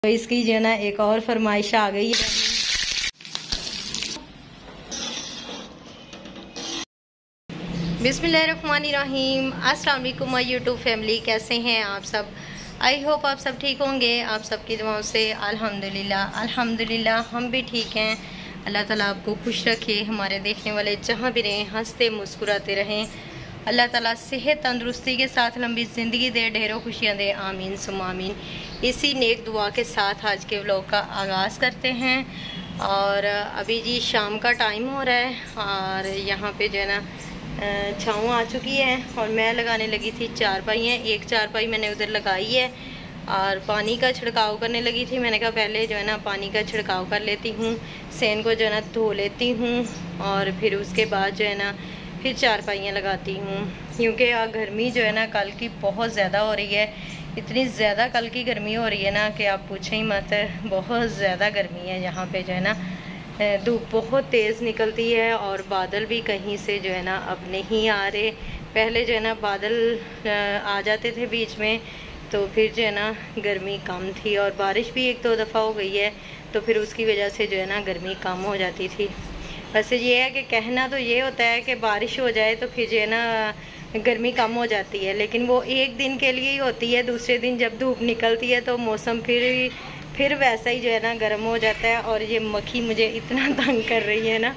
तो इसकी जो है ना एक और फरमाइश आ गई है। बिस्मिल्लाहिर्रहमानिर्रहीम। अस्सलाम वालेकुम माय यूट्यूब फैमिली, कैसे हैं आप सब? आई होप आप सब ठीक होंगे। आप सबकी दुआओं से अल्हम्दुलिल्लाह हम भी ठीक हैं। अल्लाह ताला आपको खुश रखे, हमारे देखने वाले जहाँ भी रहें हंसते मुस्कुराते रहें। अल्लाह ताला सेहत तंदुरुस्ती के साथ लंबी ज़िंदगी दे, ढेरों खुशियाँ दे, आमीन सुम्मा आमीन। इसी नेक दुआ के साथ आज के व्लॉग का आगाज़ करते हैं। और अभी जी शाम का टाइम हो रहा है और यहाँ पे जो है ना छाँव आ चुकी है और मैं लगाने लगी थी चारपाइयाँ। एक चारपाई मैंने उधर लगाई है और पानी का छिड़काव करने लगी थी। मैंने कहा पहले जो है ना पानी का छिड़काव कर लेती हूँ, सेन को जो है ना धो लेती हूँ और फिर उसके बाद जो है ना फिर चारपाइयाँ लगाती हूँ। क्योंकि गर्मी जो है ना कल की बहुत ज़्यादा हो रही है। इतनी ज़्यादा कल की गर्मी हो रही है ना कि आप पूछें ही मत। बहुत ज़्यादा गर्मी है यहाँ पे जो है ना, धूप बहुत तेज़ निकलती है और बादल भी कहीं से जो है ना अब नहीं आ रहे। पहले जो है ना बादल आ जाते थे बीच में, तो फिर जो है ना गर्मी कम थी और बारिश भी एक दो दफ़ा हो गई है, तो फिर उसकी वजह से जो है ना गर्मी कम हो जाती थी। वैसे ये है कि कहना तो ये होता है कि बारिश हो जाए तो फिर जो है ना गर्मी कम हो जाती है, लेकिन वो एक दिन के लिए ही होती है। दूसरे दिन जब धूप निकलती है तो मौसम फिर वैसा ही जो है ना गर्म हो जाता है। और ये मक्खी मुझे इतना तंग कर रही है ना,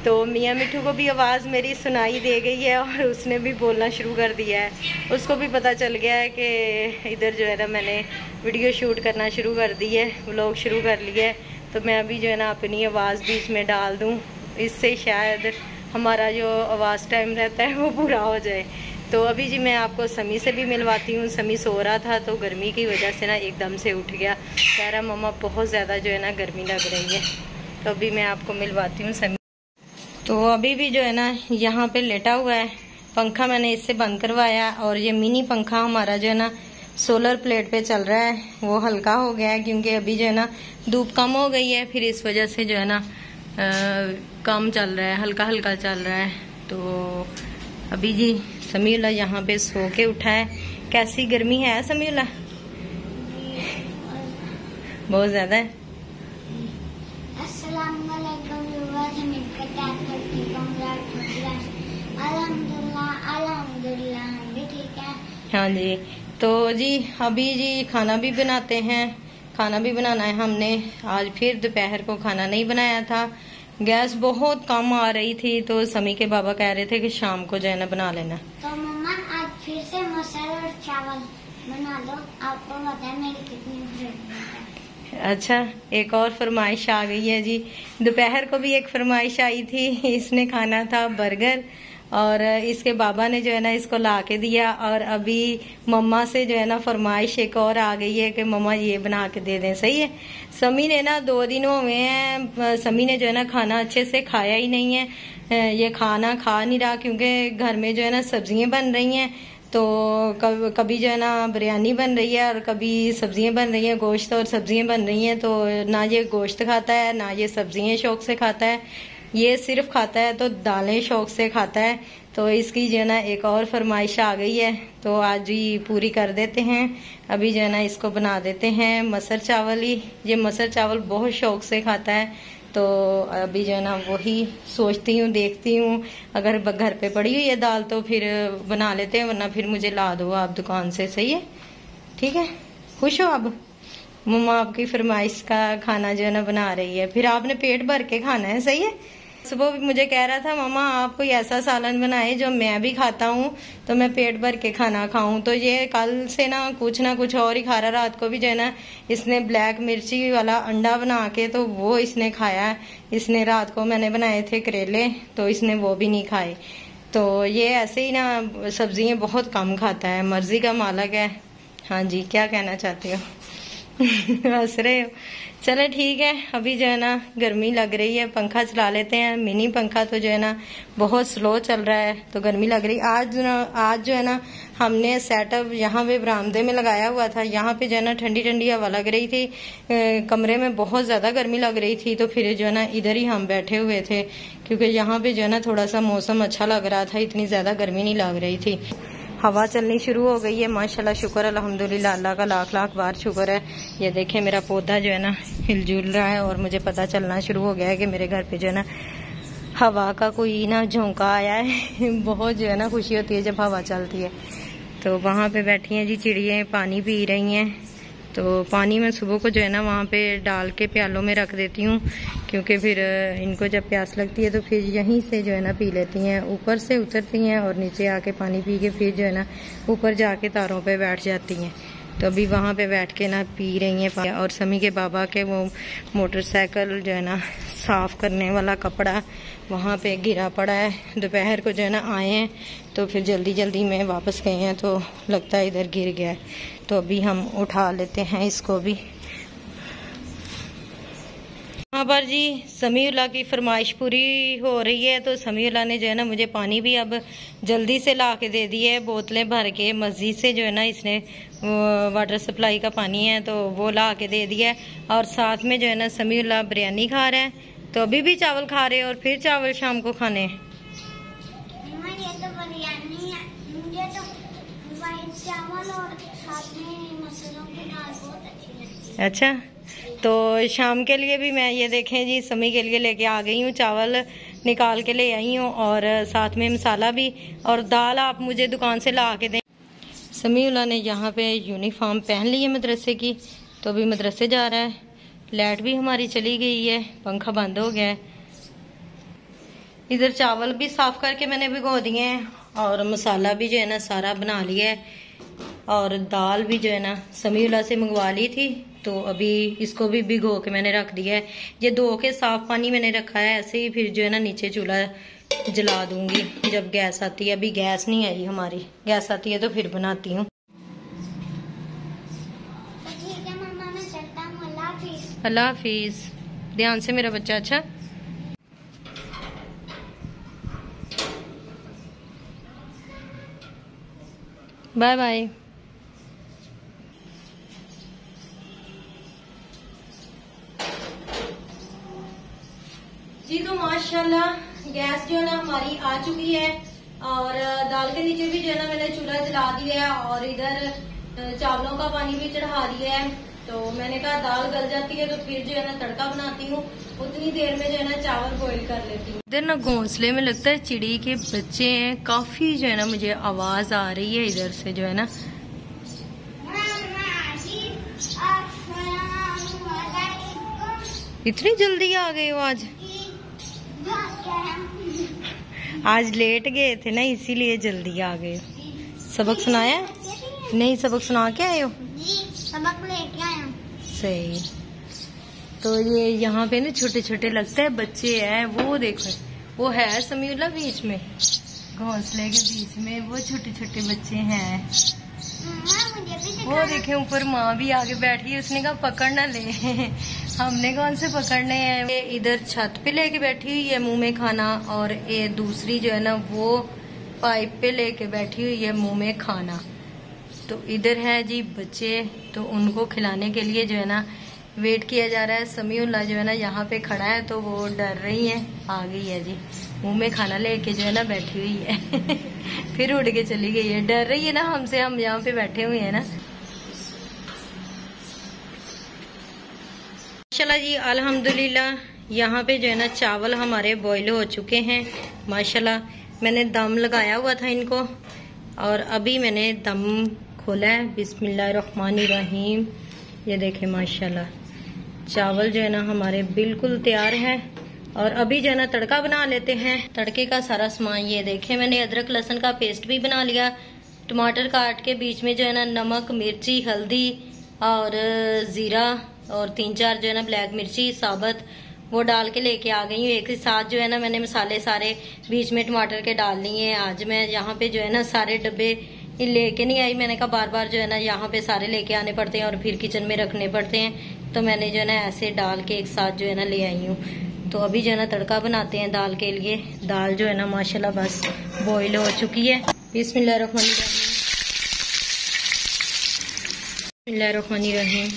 तो मियाँ मिठू को भी आवाज़ मेरी सुनाई दे गई है और उसने भी बोलना शुरू कर दिया है। उसको भी पता चल गया है कि इधर जो है ना मैंने वीडियो शूट करना शुरू कर दी है, व्लॉग शुरू कर लिया है। तो मैं अभी जो है ना अपनी आवाज़ बीच में डाल दूँ, इससे शायद हमारा जो आवाज़ टाइम रहता है वो पूरा हो जाए। तो अभी जी मैं आपको समी से भी मिलवाती हूँ। समी सो रहा था तो गर्मी की वजह से ना एकदम से उठ गया, कह रहा मम्मा बहुत ज़्यादा जो है ना गर्मी लग रही है। तो अभी मैं आपको मिलवाती हूँ समी। तो अभी भी जो है ना यहाँ पे लेटा हुआ है, पंखा मैंने इससे बंद करवाया और ये मिनी पंखा हमारा जो है ना सोलर प्लेट पे चल रहा है, वो हल्का हो गया है क्योंकि अभी जो है ना धूप कम हो गई है, फिर इस वजह से जो है ना कम चल रहा है, हल्का हल्का चल रहा है। तो अभी जी समीउल्लाह यहाँ पे सो के उठा है। कैसी गर्मी है समीउल्लाह? बहुत ज्यादा है। हाँ जी, तो जी अभी जी खाना भी बनाते हैं। खाना भी बनाना है हमने। आज फिर दोपहर को खाना नहीं बनाया था, गैस बहुत कम आ रही थी, तो समी के बाबा कह रहे थे कि शाम को जो है ना बना लेना। तो मम्मा आज फिर से मसाला और चावल बना दो, आपको पता है मेरी कितनी फेवरेट है। अच्छा, एक और फरमाइश आ गई है जी। दोपहर को भी एक फरमाइश आई थी, इसने खाना था बर्गर और इसके बाबा ने जो है ना इसको ला के दिया। और अभी मम्मा से जो है ना फरमाइश एक और आ गई है कि मम्मा ये बना के दे दें। सही है, समी ने ना 2 दिन हुए हैं, समी ने जो है ना खाना अच्छे से खाया ही नहीं है। ये खाना खा नहीं रहा क्योंकि घर में जो है ना सब्जियां बन रही हैं, तो कभी जो है ना बिरयानी बन रही है और कभी सब्जियां बन रही हैं, गोश्त और सब्जियां बन रही हैं। तो ना ये गोश्त खाता है ना ये सब्जियां शौक से खाता है, ये सिर्फ खाता है तो दालें शौक से खाता है। तो इसकी जो है ना एक और फरमाइश आ गई है, तो आज ही पूरी कर देते हैं। अभी जो है ना इसको बना देते हैं मसर चावल ही। ये मसर चावल बहुत शौक से खाता है, तो अभी जो है ना वही सोचती हूँ, देखती हूँ अगर घर पे पड़ी हुई है दाल तो फिर बना लेते हैं, वरना फिर मुझे ला दो आप दुकान से। सही है, ठीक है। खुश हो अब? मम्मा आपकी फरमाइश का खाना जो है ना बना रही है, फिर आपने पेट भर के खाना है। सही है। सुबह भी मुझे कह रहा था मम्मा आप कोई ऐसा सालन बनाए जो मैं भी खाता हूँ तो मैं पेट भर के खाना खाऊं। तो ये कल से ना कुछ और ही खा रहा। रात को भी जो है ना इसने ब्लैक मिर्ची वाला अंडा बना के तो वो इसने खाया। इसने रात को मैंने बनाए थे करेले, तो इसने वो भी नहीं खाए। तो ये ऐसे ही ना सब्जियां बहुत कम खाता है, मर्जी का मालिक है। हाँ जी, क्या कहना चाहते हो? हंस रहे हो? चलो ठीक है। अभी जो है ना गर्मी लग रही है, पंखा चला लेते हैं। मिनी पंखा तो जो है ना बहुत स्लो चल रहा है, तो गर्मी लग रही। आज जो है ना हमने सेटअप यहाँ पे बरामदे में लगाया हुआ था। यहाँ पे जो है ना ठंडी ठंडी हवा लग रही थी, कमरे में बहुत ज्यादा गर्मी लग रही थी, तो फिर जो है ना इधर ही हम बैठे हुए थे क्योंकि यहाँ पे जो है ना थोड़ा सा मौसम अच्छा लग रहा था, इतनी ज्यादा गर्मी नहीं लग रही थी। हवा चलनी शुरू हो गई है माशाल्लाह। शुक्र अल्हम्दुलिल्लाह, अल्लाह का लाख लाख बार शुक्र है। ये देखें मेरा पौधा जो है ना हिलजुल रहा है और मुझे पता चलना शुरू हो गया है कि मेरे घर पे जो है ना हवा का कोई ना झोंका आया है। बहुत जो है ना खुशी होती है जब हवा चलती है। तो वहाँ पे बैठी हैं जी चिड़ियाँ, पानी पी रही हैं। तो पानी मैं सुबह को जो है ना वहाँ पे डाल के प्यालों में रख देती हूँ, क्योंकि फिर इनको जब प्यास लगती है तो फिर यहीं से जो है ना पी लेती हैं। ऊपर से उतरती हैं और नीचे आके पानी पी के फिर जो है ना ऊपर जाके तारों पे बैठ जाती हैं। तो अभी वहाँ पे बैठ के ना पी रही हैं। और समी के बाबा के वो मोटरसाइकिल जो है ना साफ़ करने वाला कपड़ा वहाँ पे गिरा पड़ा है। दोपहर को जो है ना आए हैं तो फिर जल्दी जल्दी में वापस गए हैं तो लगता है इधर गिर गया है। तो अभी हम उठा लेते हैं इसको भी। यहाँ पर जी समीउल्लाह की फरमाइश पूरी हो रही है। तो समीउल्लाह ने जो है ना मुझे पानी भी अब जल्दी से ला के दे दिया है, बोतलें भर के। मस्जिद से जो है ना इसने वाटर सप्लाई का पानी है तो वो ला के दे दिया है। और साथ में जो है ना समीउल्लाह बिरयानी खा रहा है। तो अभी भी चावल खा रहे हैं और फिर चावल शाम को खाने हैं। ये तो बिरयानी है, मुझे तो वाइट चावल और साथ में मसालों की दाल बहुत अच्छी लगती है। अच्छा, तो शाम के लिए भी मैं ये देखें जी समी के लिए लेके आ गई हूँ। चावल निकाल के ले आई हूँ और साथ में मसाला भी, और दाल आप मुझे दुकान से ला के दें। समीउल्लाह ने यहाँ पे यूनिफॉर्म पहन ली है मदरसे की, तो अभी मदरसे जा रहा है। लाइट भी हमारी चली गई है, पंखा बंद हो गया है। इधर चावल भी साफ करके मैंने भिगो दिए हैं और मसाला भी जो है ना सारा बना लिया है। और दाल भी जो है ना समीउल्लाह से मंगवा ली थी, तो अभी इसको भी भिगो के मैंने रख दिया है। ये धो के साफ पानी मैंने रखा है ऐसे ही, फिर जो है ना नीचे चूल्हा जला दूंगी जब गैस आती है। अभी गैस नहीं आई हमारी, गैस आती है तो फिर बनाती हूँ। अल्लाह हाफिज। ध्यान से मेरा बच्चा। अच्छा, बाय बाय। जी तो माशाल्लाह गैस जो है ना हमारी आ चुकी है और दाल के नीचे भी जो है ना मैंने चूल्हा जला दिया है और इधर चावलों का पानी भी चढ़ा दिया है। तो मैंने कहा दाल गल जाती है तो फिर जो है ना तड़का बनाती हूँ, उतनी देर में जो है ना चावल बॉईल कर लेती हूँ। इधर ना घोंसले में लगता है चिड़ी के बच्चे हैं, काफी जो है ना मुझे आवाज आ रही है इधर से जो है ना। इतनी जल्दी आ गए हो आज? आज लेट गए थे ना इसीलिए जल्दी आ गए। सबक सुनाया? नहीं, सबक सुना के आए हो? सबक लेके आया हूँ। सही। तो ये यहाँ पे ना छोटे छोटे लगता है बच्चे हैं, वो देखो वो है समीउल्लाह बीच में, घोंसले के बीच में वो छोटे छोटे बच्चे हैं। वो देखे ऊपर माँ भी आगे बैठी है, उसने कहा पकड़ ना ले। हमने कौन से पकड़ने हैं। इधर छत पे लेके बैठी हुई है मुंह में खाना, और ये दूसरी जो है ना वो पाइप पे लेके बैठी हुई है मुंह में खाना। तो इधर है जी बच्चे, तो उनको खिलाने के लिए जो है ना वेट किया जा रहा है। समीउल्लाह जो है ना यहाँ पे खड़ा है तो वो डर रही है, आ गई है जी मुंह में खाना लेके जो है ना बैठी हुई है। फिर उड़ के चली गई है, डर रही है ना हमसे, हम यहाँ पे बैठे हुए हैं ना। माशाल्लाह जी अल्हम्दुलिल्लाह, यहाँ पे जो है ना चावल हमारे बॉईल हो चुके हैं माशाल्लाह। मैंने दम लगाया हुआ था इनको और अभी मैंने दम खोला है। बिस्मिल्लाहिर्रहमानिर्रहीम। ये देखें माशाल्लाह चावल जो है ना हमारे बिल्कुल तैयार है। और अभी जो है ना तड़का बना लेते हैं। तड़के का सारा सामान ये देखें, मैंने अदरक लहसुन का पेस्ट भी बना लिया, टमाटर काट के बीच में जो है ना नमक मिर्ची हल्दी और ज़ीरा और 3-4 जो है ना ब्लैक मिर्ची साबुत वो डाल के लेके आ गई हूँ। एक ही साथ जो है ना मैंने मसाले सारे बीच में टमाटर के डाल लिए हैं। आज मैं यहाँ पे जो है ना सारे डब्बे लेके नहीं आई, मैंने कहा बार बार जो है ना यहाँ पे सारे लेके आने पड़ते हैं और फिर किचन में रखने पड़ते हैं, तो मैंने जो है ना ऐसे डाल के एक साथ जो है ना ले आई हूँ। तो अभी जो है ना तड़का बनाते हैं दाल के लिए। दाल जो है ना माशाल्लाह बस बॉईल हो चुकी है। बिस्मिल्लाहिर्रहमानिर्रहीम।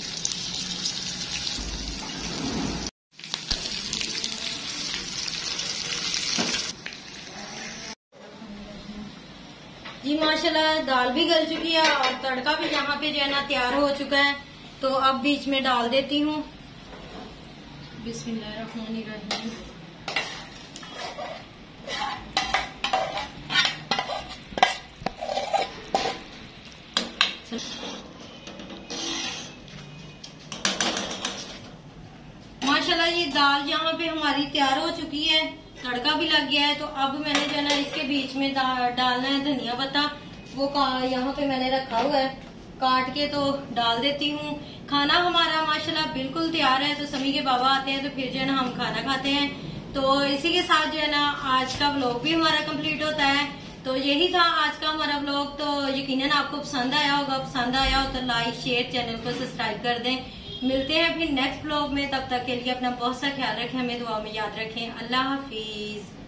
जी माशाल्लाह दाल भी गल चुकी है और तड़का भी यहाँ पे जो है ना तैयार हो चुका है। तो अब बीच में डाल देती हूँ। बिस्मिल्लाहिर्रहमानिर्रहीम। माशाल्लाह ये दाल यहाँ पे हमारी तैयार हो चुकी है, तड़का भी लग गया है। तो अब मैंने जो है ना इसके बीच में डालना है धनिया पत्ता। वो यहाँ पे मैंने रखा हुआ है, काट के तो डाल देती हूँ। खाना हमारा माशाल्लाह बिल्कुल तैयार है। तो समी के बाबा आते हैं तो फिर जो है ना हम खाना खाते हैं। तो इसी के साथ जो है ना आज का व्लॉग भी हमारा कंप्लीट होता है। तो यही था आज का हमारा व्लॉग। तो यकीनन आपको पसंद आया होगा। पसंद आया हो तो लाइक शेयर, चैनल को सब्सक्राइब कर दें। मिलते हैं फिर नेक्स्ट व्लॉग में। तब तक के लिए अपना बहुत सा ख्याल रखें, हमें दुआ में याद रखें। अल्लाह हाफिज।